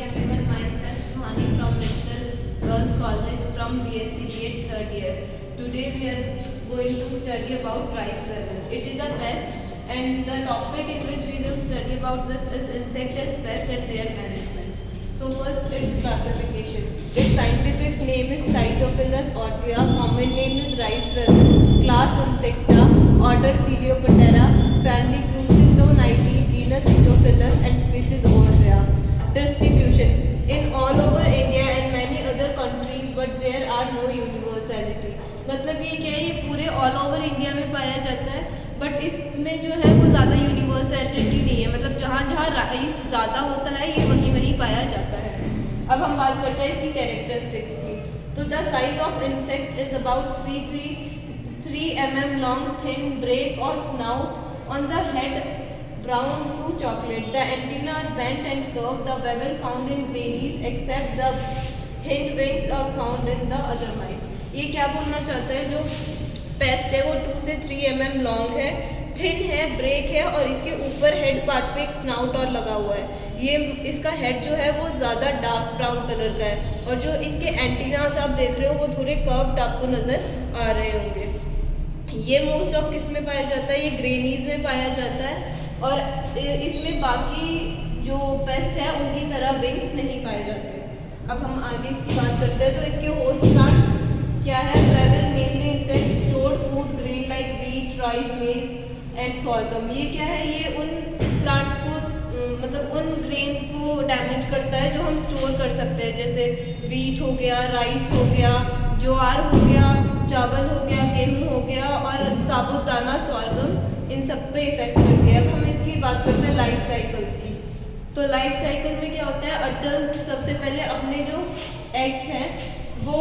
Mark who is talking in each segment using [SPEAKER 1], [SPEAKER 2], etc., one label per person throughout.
[SPEAKER 1] everyone, myself Suhani from Little Girls College from BSc B.Ed third year. Today we are going to study about rice level. It is a pest and the topic in which we will study about this is insect as pest and their management. So first its classification. Its scientific name is Cytophilus aurea, common name is rice level, class Insecta, order Coleoptera, family Crucindonidae, genus Cytophilus and species Orzea. Distribution in all over India and many other countries, but there are no universality. मतलब ये क्या है, ये पूरे all over India में पाया जाता है, बट इसमें जो है वो ज़्यादा यूनिवर्सलिटी नहीं है. मतलब जहाँ जहाँ राइस ज़्यादा होता है ये वहीं वहीं पाया जाता है. अब हम बात करते हैं इसकी कैरेक्टरिस्टिक्स की. तो the size of insect is about 3 mm long, thin break or snout on the head, brown to chocolate. The antennae are bent and curved. The bevel found in grannies except the hind wings are found in the other mites. ये क्या बोलना चाहता है, जो paste है वो 2 से 3 mm long है, थिन है, ब्रेक है और इसके ऊपर हेड पार्ट पे एक स्नाउट और लगा हुआ है. ये इसका हेड जो है वो ज़्यादा डार्क ब्राउन कलर का है और जो इसके एंटीनास आप देख रहे हो वो थोड़े कर्व्ड आपको नज़र आ रहे होंगे. ये मोस्ट ऑफ किस में पाया जाता है, ये ग्रेनीज में पाया जाता है और इसमें बाकी जो पेस्ट है उनकी तरह विंग्स नहीं पाए जाते. अब हम आगे इसकी बात करते हैं. तो इसके होस्ट प्लांट्स क्या है, travel mainly infect stored food grain like wheat, rice, मेज एंड सॉर्गम. ये क्या है, ये उन प्लांट्स को मतलब उन ग्रेन को डैमेज करता है जो हम स्टोर कर सकते हैं, जैसे व्हीट हो गया, राइस हो गया, ज्वार हो गया, चावल हो गया, गेहूँ हो गया और साबुदाना, सॉर्गम, इन सब पे इफेक्ट करती है. अब हम इसकी बात करते हैं लाइफ साइकिल की. तो लाइफ साइकिल में क्या होता है, अडल्ट सबसे पहले अपने जो एग्स हैं वो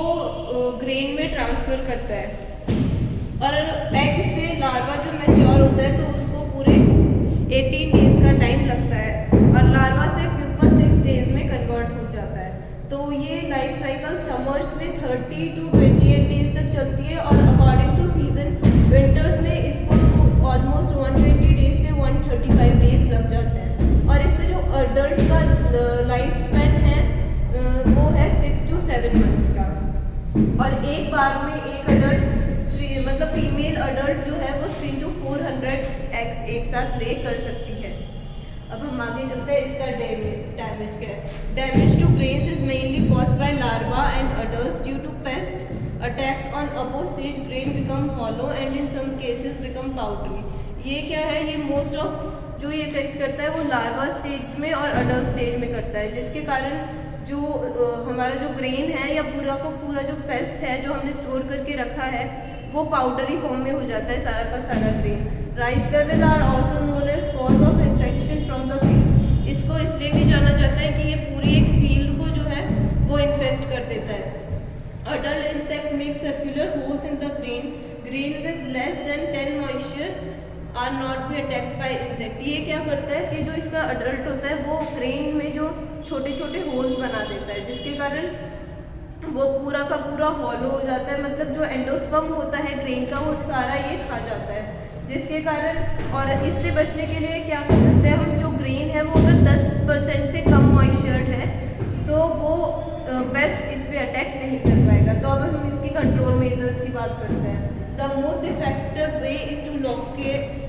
[SPEAKER 1] ग्रेन में ट्रांसफ़र करता है और एग से लार्वा जब मैच्योर होता है तो उसको पूरे 18 डेज का टाइम लगता है और लार्वा से प्यूपा 6 डेज में कन्वर्ट हो जाता है. तो ये लाइफ साइकिल समर्स में 30 to 28 डेज तक चलती है और अकॉर्डिंग टू सीजन विंटर्स में इसको ऑलमोस्ट 120 डेज से 135 डेज लग जाते हैं. और इसका जो अडल्ट का लाइफ स्पैन है वो है 6 to 7 मंथ्स का और एक बार में एक अडल्ट मतलब फीमेल अडल्ट जो है वो 3 to 400 एग्स एक साथ ले कर सकती है. अब हम आगे चलते हैं. इसका डैमेज क्या है. Damage to grains is mainly caused by larva and adults due to pest attack on above stage grain become hollow and in some cases become powdery. ये क्या है, ये मोस्ट ऑफ जो ये इफेक्ट करता है वो लार्वा स्टेज में और अडल्ट स्टेज में करता है, जिसके कारण जो हमारा जो ग्रेन है या पूरा को पूरा जो पेस्ट है जो हमने स्टोर करके रखा है वो पाउडरी फॉर्म में हो जाता है सारा का सारा grain. Rice weevil are also known as cause of infection from the field. इसको इसलिए भी जाना जाता है कि ये पूरी एक फील्ड को जो है वो इन्फेक्ट कर देता है. Adult insect make circular holes in the grain with less than 10 moisture are not be attacked by insect. ये क्या करता है कि जो इसका अडल्ट होता है वो ग्रेन में जो छोटे छोटे होल्स बना देता है, जिसके कारण वो पूरा का पूरा हॉलो हो जाता है. मतलब जो एंडोस्पर्म होता है ग्रेन का वो सारा ये खा जाता है, जिसके कारण. और इससे बचने के लिए क्या कर सकते हैं हम, जो ग्रेन है वो अगर 10% से कम मॉइस्चर्ड है तो वो पेस्ट इस पर अटैक नहीं कर पाएगा. तो अब हम इसकी कंट्रोल मेजर्स की बात करते हैं. The most effective way is to locate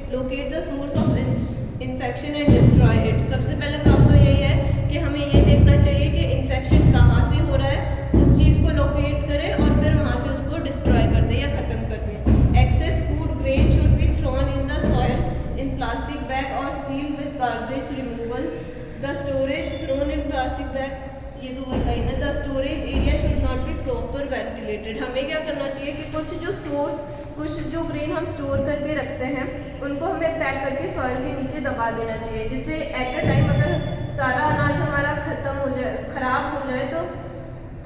[SPEAKER 1] the source of infection and destroy it. सबसे पहला काम तो यही है कि हमें ये देखना चाहिए कि इन्फेक्शन कहाँ से हो रहा है, उस चीज़ को लोकेट करें और फिर वहाँ से उसको डिस्ट्रॉय कर दें या ख़त्म कर दें. Excess food grain should be thrown in the soil in plastic bag और seal with garbage removal. The storage thrown in plastic bag, ये तो वही लाइन है. The storage area should not be proper ventilated. हमें क्या करना चाहिए कि कुछ जो ग्रेन हम स्टोर करके रखते हैं उनको हमें पैक करके सॉइल के नीचे दबा देना चाहिए, जिससे एट अ टाइम अगर सारा अनाज हमारा ख़राब हो जाए तो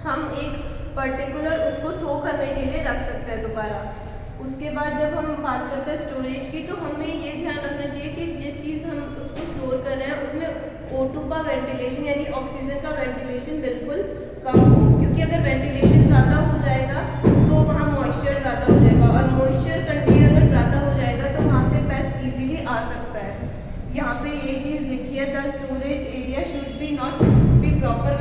[SPEAKER 1] हम एक पर्टिकुलर उसको सो करने के लिए रख सकते हैं दोबारा. उसके बाद जब हम बात करते हैं स्टोरेज की, तो हमें ये ध्यान रखना चाहिए कि जिस चीज़ हम उसको स्टोर कर रहे हैं उसमें O2 का वेंटिलेशन यानी ऑक्सीजन का वेंटिलेशन बिल्कुल कम हो, क्योंकि अगर वेंटिलेशन ज़्यादा हो जाएगा तो वहाँ मॉइस्चर ज़्यादा हो जाएगा और मॉइस्चर कंटेन अगर ज़्यादा हो जाएगा तो वहाँ से पेस्ट इजीली आ सकता है. यहाँ पे ये चीज़ लिखी है, the storage area should be not be proper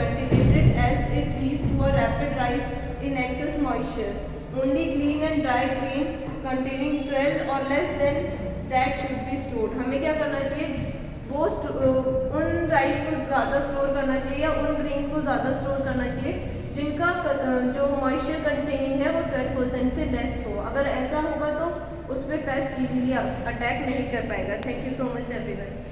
[SPEAKER 1] rice in excess moisture. Only clean and dry grain containing 12 or less than that should be stored. हमें क्या करना चाहिए, वो उन राइस को ज़्यादा स्टोर करना चाहिए या उन ग्रेन्स को ज़्यादा स्टोर करना चाहिए जिनका जो मॉइस्चर कंटेनिंग है वो 12% से लेस हो. अगर ऐसा होगा तो उस पर पेस्ट इजीली अटैक नहीं कर पाएगा. Thank you so much everyone.